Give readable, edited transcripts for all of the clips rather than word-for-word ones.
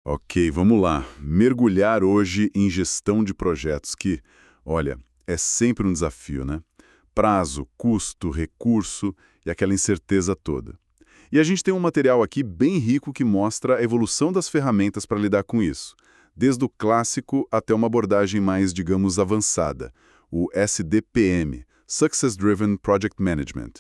Ok, vamos lá. Mergulhar hoje em gestão de projetos, que, olha, é sempre um desafio, né? Prazo, custo, recurso e aquela incerteza toda. E a gente tem um material aqui bem rico que mostra a evolução das ferramentas para lidar com isso, desde o clássico até uma abordagem mais, digamos, avançada, o SDPM, Success Driven Project Management.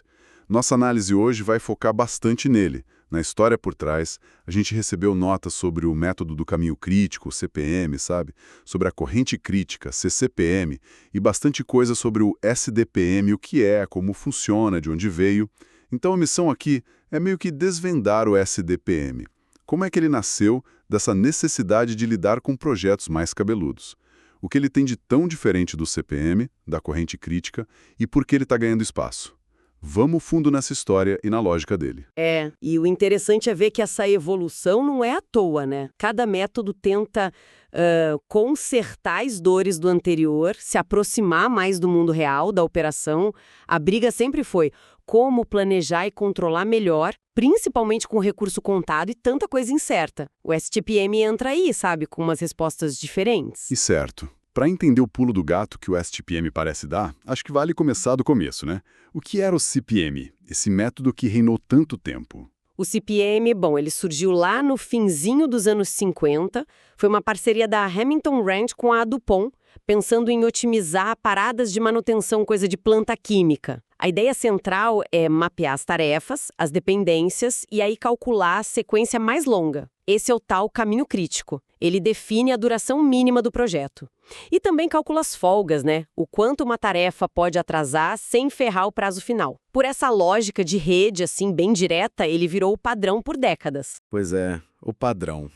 Nossa análise hoje vai focar bastante nele. Na história por trás, a gente recebeu notas sobre o método do caminho crítico, o CPM, sabe? Sobre a corrente crítica, CCPM, e bastante coisa sobre o SDPM, o que é, como funciona, de onde veio. Então a missão aqui é meio que desvendar o SDPM. Como é que ele nasceu dessa necessidade de lidar com projetos mais cabeludos? O que ele tem de tão diferente do CPM, da corrente crítica, e por que ele está ganhando espaço? Vamos fundo nessa história e na lógica dele. E o interessante é ver que essa evolução não é à toa, né? Cada método tenta consertar as dores do anterior, se aproximar mais do mundo real, da operação. A briga sempre foi como planejar e controlar melhor, principalmente com recurso contado e tanta coisa incerta. O STPM entra aí, sabe, com umas respostas diferentes. E certo, para entender o pulo do gato que o STPM parece dar, acho que vale começar do começo, né? O que era o CPM, esse método que reinou tanto tempo? O CPM, bom, ele surgiu lá no finzinho dos anos 50, foi uma parceria da Hamilton Ranch com a DuPont, pensando em otimizar paradas de manutenção, coisa de planta química. A ideia central é mapear as tarefas, as dependências e aí calcular a sequência mais longa. Esse é o tal caminho crítico. Ele define a duração mínima do projeto. E também calcula as folgas, né? O quanto uma tarefa pode atrasar sem ferrar o prazo final. Por essa lógica de rede, assim, bem direta, ele virou o padrão por décadas. Pois é, o padrão.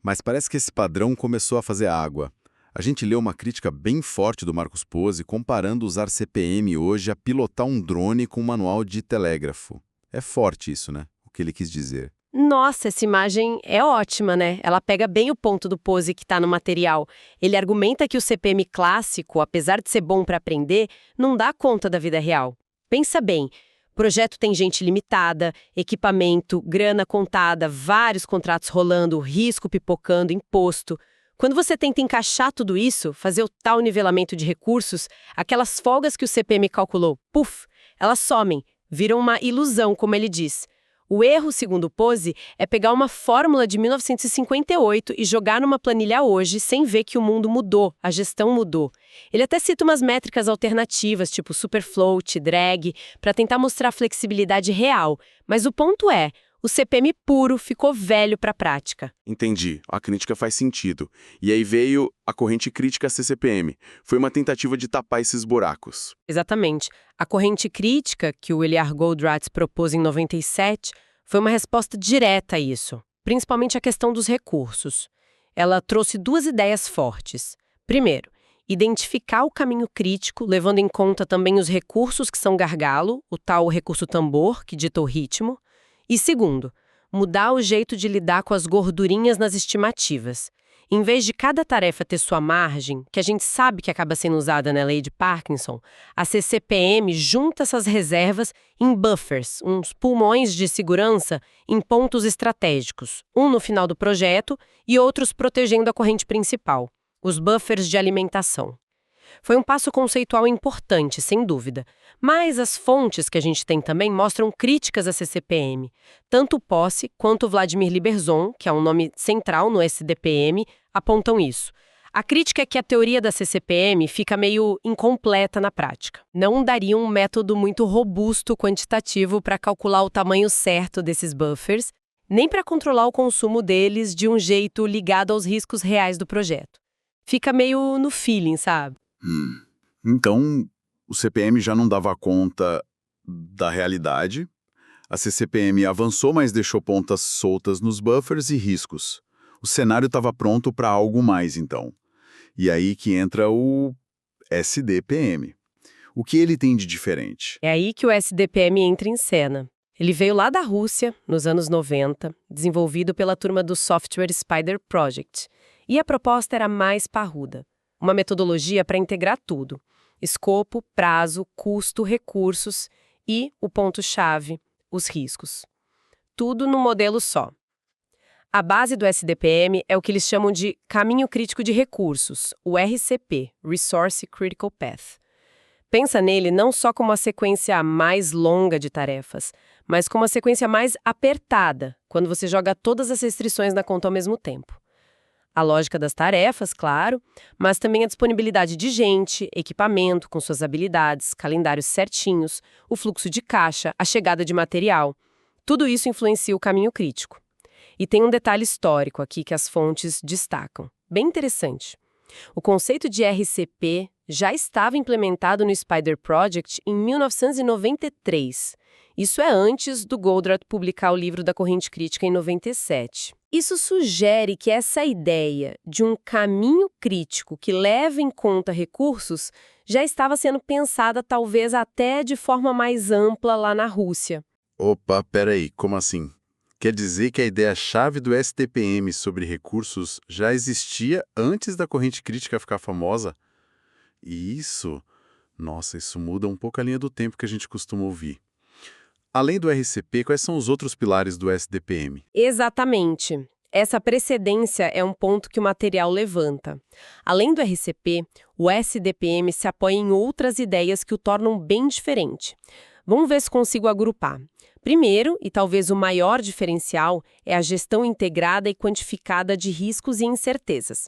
Mas parece que esse padrão começou a fazer água. A gente leu uma crítica bem forte do Marcos Pozzi comparando usar CPM hoje a pilotar um drone com um manual de telégrafo. É forte isso, né? O que ele quis dizer. Nossa, essa imagem é ótima, né? Ela pega bem o ponto do Pozzi que está no material. Ele argumenta que o CPM clássico, apesar de ser bom para aprender, não dá conta da vida real. Pensa bem, o projeto tem gente limitada, equipamento, grana contada, vários contratos rolando, risco pipocando, imposto. Quando você tenta encaixar tudo isso, fazer o tal nivelamento de recursos, aquelas folgas que o CPM calculou, puf, elas somem, viram uma ilusão, como ele diz. O erro, segundo Pozzi, é pegar uma fórmula de 1958 e jogar numa planilha hoje sem ver que o mundo mudou, a gestão mudou. Ele até cita umas métricas alternativas, tipo superfloat, drag, para tentar mostrar a flexibilidade real. Mas o ponto é, o CPM puro ficou velho para a prática. Entendi, a crítica faz sentido. E aí veio a corrente crítica CCPM. Foi uma tentativa de tapar esses buracos. Exatamente. A corrente crítica, que o Eliar Goldratt propôs em 97, foi uma resposta direta a isso, principalmente a questão dos recursos. Ela trouxe duas ideias fortes. Primeiro, identificar o caminho crítico, levando em conta também os recursos que são gargalo, o tal recurso tambor, que dita o ritmo. E segundo, mudar o jeito de lidar com as gordurinhas nas estimativas. Em vez de cada tarefa ter sua margem, que a gente sabe que acaba sendo usada na lei de Parkinson, a CCPM junta essas reservas em buffers, uns pulmões de segurança em pontos estratégicos, um no final do projeto e outros protegendo a corrente principal, os buffers de alimentação. Foi um passo conceitual importante, sem dúvida, mas as fontes que a gente tem também mostram críticas à CCPM. Tanto o Pozzi quanto o Vladimir Liberzon, que é um nome central no SDPM, apontam isso. A crítica é que a teoria da CCPM fica meio incompleta na prática. Não daria um método muito robusto quantitativo para calcular o tamanho certo desses buffers, nem para controlar o consumo deles de um jeito ligado aos riscos reais do projeto. Fica meio no feeling, sabe? Então, o CPM já não dava conta da realidade, a CCPM avançou, mas deixou pontas soltas nos buffers e riscos. O cenário estava pronto para algo mais, então. E aí que entra o SDPM. O que ele tem de diferente? É aí que o SDPM entra em cena. Ele veio lá da Rússia, nos anos 90, desenvolvido pela turma do Software Spider Project. E a proposta era mais parruda. Uma metodologia para integrar tudo: escopo, prazo, custo, recursos e, o ponto-chave, os riscos. Tudo num modelo só. A base do SDPM é o que eles chamam de Caminho Crítico de Recursos, o RCP, Resource Critical Path. Pensa nele não só como a sequência mais longa de tarefas, mas como a sequência mais apertada, quando você joga todas as restrições na conta ao mesmo tempo. A lógica das tarefas, claro, mas também a disponibilidade de gente, equipamento com suas habilidades, calendários certinhos, o fluxo de caixa, a chegada de material. Tudo isso influencia o caminho crítico. E tem um detalhe histórico aqui que as fontes destacam, bem interessante. O conceito de RCP já estava implementado no Spider Project em 1993. Isso é antes do Goldratt publicar o livro da corrente crítica em 97. Isso sugere que essa ideia de um caminho crítico que leva em conta recursos já estava sendo pensada talvez até de forma mais ampla lá na Rússia. Opa, peraí, como assim? Quer dizer que a ideia-chave do SDPM sobre recursos já existia antes da corrente crítica ficar famosa? E isso, nossa, isso muda um pouco a linha do tempo que a gente costuma ouvir. Além do RCP, quais são os outros pilares do SDPM? Exatamente. Essa precedência é um ponto que o material levanta. Além do RCP, o SDPM se apoia em outras ideias que o tornam bem diferente. Vamos ver se consigo agrupar. Primeiro, e talvez o maior diferencial, é a gestão integrada e quantificada de riscos e incertezas.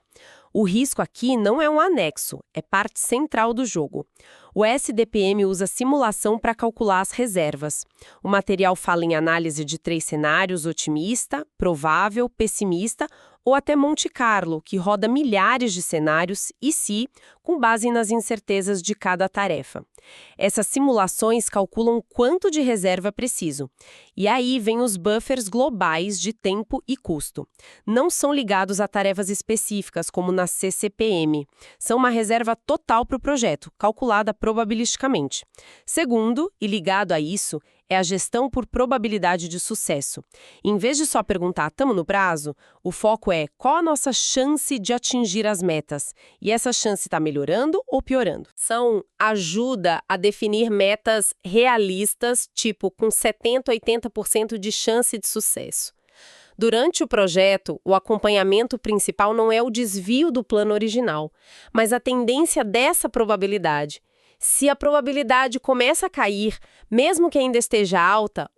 O risco aqui não é um anexo, é parte central do jogo. O SDPM usa simulação para calcular as reservas. O material fala em análise de 3 cenários: otimista, provável, pessimista ou até Monte Carlo, que roda milhares de cenários e se, com base nas incertezas de cada tarefa. Essas simulações calculam quanto de reserva é preciso. E aí vem os buffers globais de tempo e custo. Não são ligados a tarefas específicas, como na CCPM. São uma reserva total para o projeto, calculada probabilisticamente. Segundo, e ligado a isso, é a gestão por probabilidade de sucesso. Em vez de só perguntar, estamos no prazo, o foco é qual a nossa chance de atingir as metas. E essa chance está melhorando ou piorando? Ajuda a definir metas realistas, tipo com 70% a 80% de chance de sucesso. Durante o projeto, o acompanhamento principal não é o desvio do plano original, mas a tendência dessa probabilidade. Se a probabilidade começa a cair, mesmo que ainda esteja alta,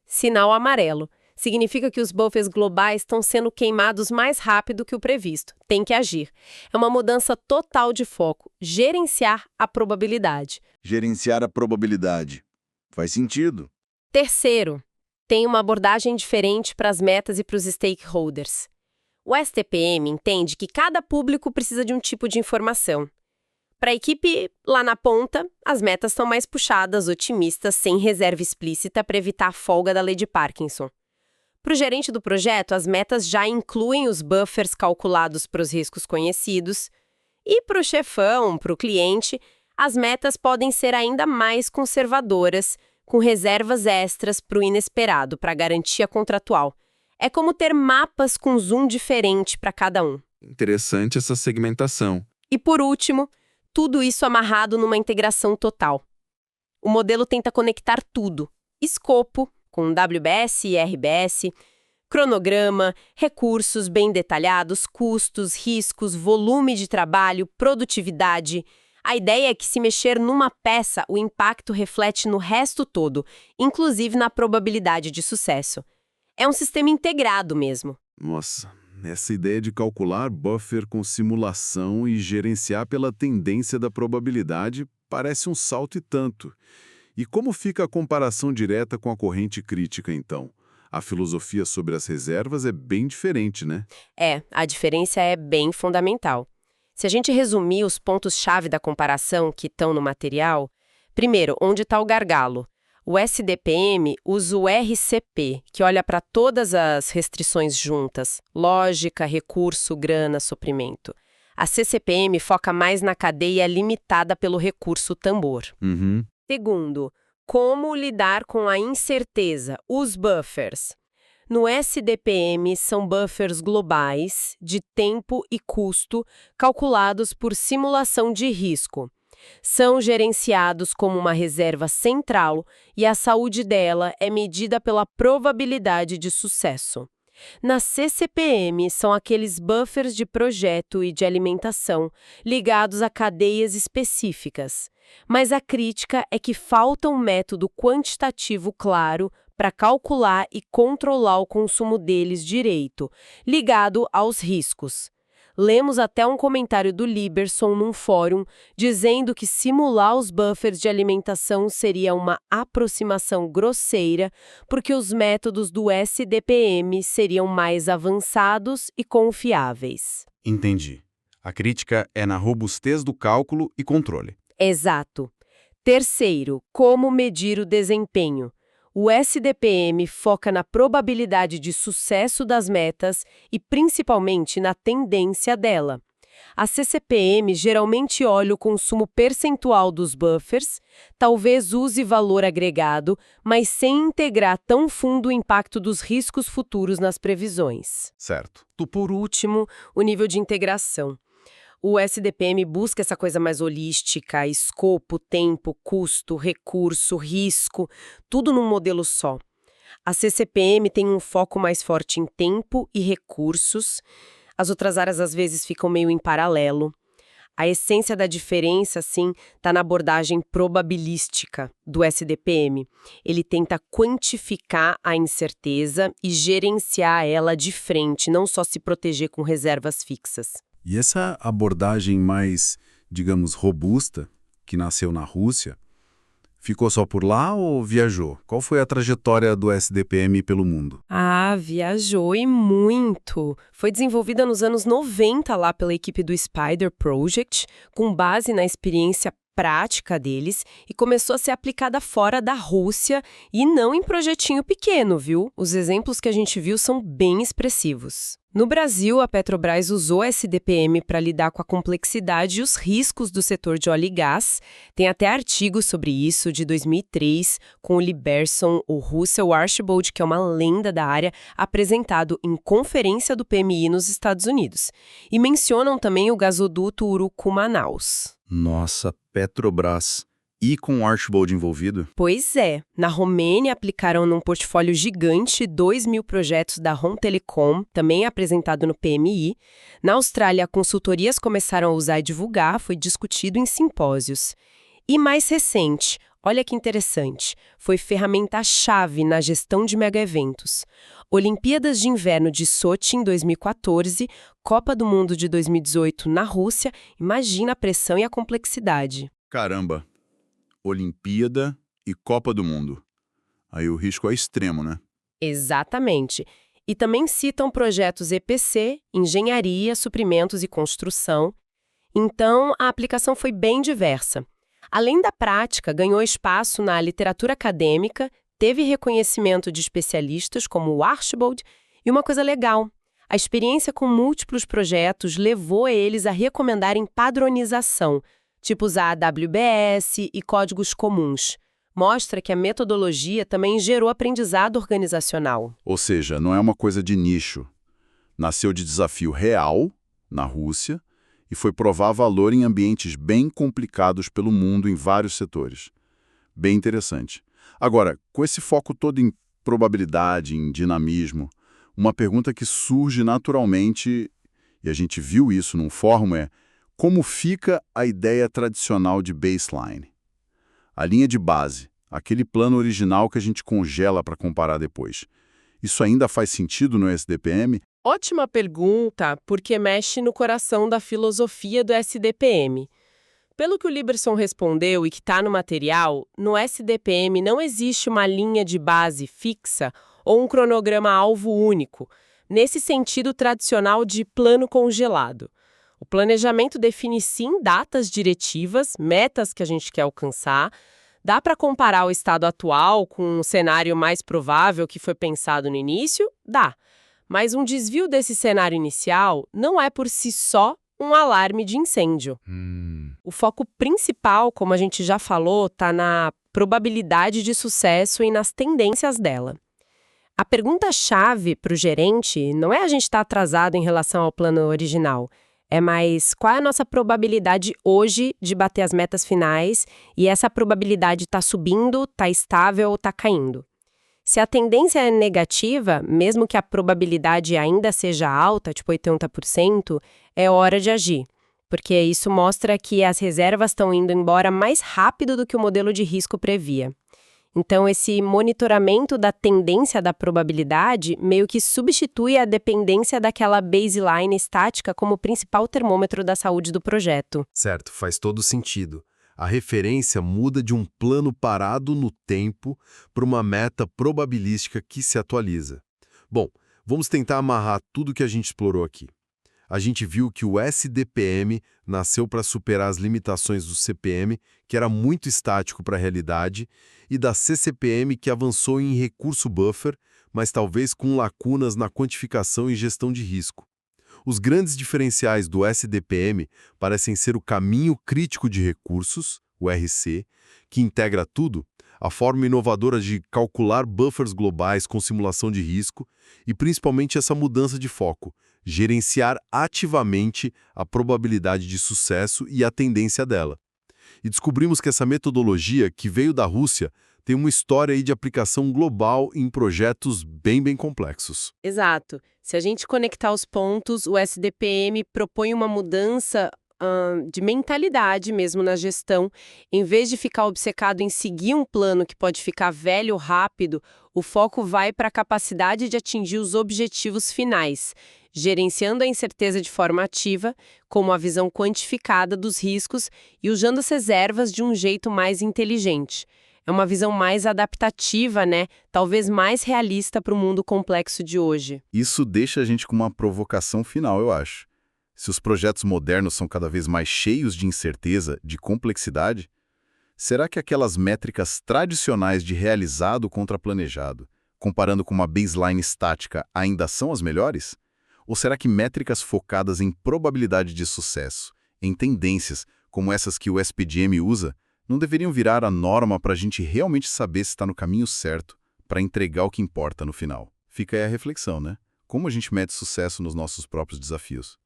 sinal amarelo. Significa que os buffers globais estão sendo queimados mais rápido que o previsto. Tem que agir. É uma mudança total de foco. Gerenciar a probabilidade. Gerenciar a probabilidade. Faz sentido. Terceiro, tem uma abordagem diferente para as metas e para os stakeholders. O STPM entende que cada público precisa de um tipo de informação. Para a equipe lá na ponta, as metas estão mais puxadas, otimistas, sem reserva explícita para evitar a folga da lei de Parkinson. Para o gerente do projeto, as metas já incluem os buffers calculados para os riscos conhecidos. E para o chefão, para o cliente, as metas podem ser ainda mais conservadoras, com reservas extras para o inesperado, para a garantia contratual. É como ter mapas com zoom diferente para cada um. Interessante essa segmentação. E por último, tudo isso amarrado numa integração total. O modelo tenta conectar tudo: escopo, com WBS e RBS, cronograma, recursos bem detalhados, custos, riscos, volume de trabalho, produtividade. A ideia é que, se mexer numa peça, o impacto reflete no resto todo, inclusive na probabilidade de sucesso. É um sistema integrado mesmo. Nossa, essa ideia de calcular buffer com simulação e gerenciar pela tendência da probabilidade parece um salto e tanto. E como fica a comparação direta com a corrente crítica, então? A filosofia sobre as reservas é bem diferente, né? A diferença é bem fundamental. Se a gente resumir os pontos-chave da comparação que estão no material, primeiro, onde está o gargalo? O SDPM usa o RCP, que olha para todas as restrições juntas: lógica, recurso, grana, suprimento. A CCPM foca mais na cadeia limitada pelo recurso tambor. Segundo, como lidar com a incerteza, os buffers. No SDPM, são buffers globais, de tempo e custo, calculados por simulação de risco. São gerenciados como uma reserva central e a saúde dela é medida pela probabilidade de sucesso. Na CCPM, são aqueles buffers de projeto e de alimentação, ligados a cadeias específicas. Mas a crítica é que falta um método quantitativo claro para calcular e controlar o consumo deles direito, ligado aos riscos. Lemos até um comentário do Liberson num fórum dizendo que simular os buffers de alimentação seria uma aproximação grosseira, porque os métodos do SDPM seriam mais avançados e confiáveis. Entendi. A crítica é na robustez do cálculo e controle. Exato. Terceiro, como medir o desempenho. O SDPM foca na probabilidade de sucesso das metas e principalmente na tendência dela. A CCPM geralmente olha o consumo percentual dos buffers, talvez use valor agregado, mas sem integrar tão fundo o impacto dos riscos futuros nas previsões. Certo. Por último, o nível de integração. O SDPM busca essa coisa mais holística, escopo, tempo, custo, recurso, risco, tudo num modelo só. A CCPM tem um foco mais forte em tempo e recursos. As outras áreas às vezes ficam meio em paralelo. A essência da diferença, assim, está na abordagem probabilística do SDPM. Ele tenta quantificar a incerteza e gerenciar ela de frente, não só se proteger com reservas fixas. E essa abordagem mais, digamos, robusta, que nasceu na Rússia, ficou só por lá ou viajou? Qual foi a trajetória do SDPM pelo mundo? Viajou e muito. Foi desenvolvida nos anos 90 lá pela equipe do Spider Project, com base na experiência prática deles, e começou a ser aplicada fora da Rússia e não em projetinho pequeno, viu? Os exemplos que a gente viu são bem expressivos. No Brasil, a Petrobras usou a SDPM para lidar com a complexidade e os riscos do setor de óleo e gás. Tem até artigos sobre isso de 2003, com o Liberson, o Russell Archibald, que é uma lenda da área, apresentado em conferência do PMI nos Estados Unidos. E mencionam também o gasoduto Urucu-Manaus. Nossa, Petrobras. E com o Archibald envolvido? Pois é. Na Romênia, aplicaram num portfólio gigante 2.000 projetos da Home Telecom, também apresentado no PMI. Na Austrália, consultorias começaram a usar e divulgar, foi discutido em simpósios. E mais recente, olha que interessante, foi ferramenta-chave na gestão de mega-eventos. Olimpíadas de Inverno de Sochi em 2014, Copa do Mundo de 2018 na Rússia, imagina a pressão e a complexidade. Caramba! Olimpíada e Copa do Mundo. Aí o risco é extremo, né? Exatamente. E também citam projetos EPC, engenharia, suprimentos e construção. Então, a aplicação foi bem diversa. Além da prática, ganhou espaço na literatura acadêmica, teve reconhecimento de especialistas como o Archibald, e uma coisa legal, a experiência com múltiplos projetos levou eles a recomendarem padronização, tipo usar AWS e códigos comuns. Mostra que a metodologia também gerou aprendizado organizacional. Ou seja, não é uma coisa de nicho. Nasceu de desafio real, na Rússia, e foi provar valor em ambientes bem complicados pelo mundo em vários setores. Bem interessante. Agora, com esse foco todo em probabilidade, em dinamismo, uma pergunta que surge naturalmente, e a gente viu isso num fórum, é: como fica a ideia tradicional de baseline? A linha de base, aquele plano original que a gente congela para comparar depois. Isso ainda faz sentido no SDPM? Ótima pergunta, porque mexe no coração da filosofia do SDPM. Pelo que o Liberson respondeu e que está no material, no SDPM não existe uma linha de base fixa ou um cronograma-alvo único, nesse sentido tradicional de plano congelado. O planejamento define sim datas diretivas, metas que a gente quer alcançar. Dá para comparar o estado atual com um cenário mais provável que foi pensado no início? Dá. Mas um desvio desse cenário inicial não é por si só um alarme de incêndio. O foco principal, como a gente já falou, está na probabilidade de sucesso e nas tendências dela. A pergunta-chave para o gerente não é a gente estar atrasado em relação ao plano original, é mais qual é a nossa probabilidade hoje de bater as metas finais e essa probabilidade está subindo, está estável ou está caindo. Se a tendência é negativa, mesmo que a probabilidade ainda seja alta, tipo 80%, é hora de agir, porque isso mostra que as reservas estão indo embora mais rápido do que o modelo de risco previa. Então, esse monitoramento da tendência da probabilidade meio que substitui a dependência daquela baseline estática como principal termômetro da saúde do projeto. Certo, faz todo sentido. A referência muda de um plano parado no tempo para uma meta probabilística que se atualiza. Bom, vamos tentar amarrar tudo que a gente explorou aqui. A gente viu que o SDPM nasceu para superar as limitações do CPM, que era muito estático para a realidade, e da CCPM, que avançou em recurso buffer, mas talvez com lacunas na quantificação e gestão de risco. Os grandes diferenciais do SDPM parecem ser o caminho crítico de recursos, o RC, que integra tudo, a forma inovadora de calcular buffers globais com simulação de risco e principalmente essa mudança de foco, gerenciar ativamente a probabilidade de sucesso e a tendência dela. E descobrimos que essa metodologia, que veio da Rússia, tem uma história aí de aplicação global em projetos bem complexos. Exato. Se a gente conectar os pontos, o SDPM propõe uma mudança de mentalidade mesmo na gestão. Em vez de ficar obcecado em seguir um plano que pode ficar velho rápido, o foco vai para a capacidade de atingir os objetivos finais, gerenciando a incerteza de forma ativa, com uma visão quantificada dos riscos e usando as reservas de um jeito mais inteligente. É uma visão mais adaptativa, né? Talvez mais realista para o mundo complexo de hoje. Isso deixa a gente com uma provocação final, eu acho. Se os projetos modernos são cada vez mais cheios de incerteza, de complexidade, será que aquelas métricas tradicionais de realizado contra planejado, comparando com uma baseline estática, ainda são as melhores? Ou será que métricas focadas em probabilidade de sucesso, em tendências, como essas que o SPGM usa, não deveriam virar a norma para a gente realmente saber se está no caminho certo para entregar o que importa no final? Fica aí a reflexão, né? Como a gente mede sucesso nos nossos próprios desafios?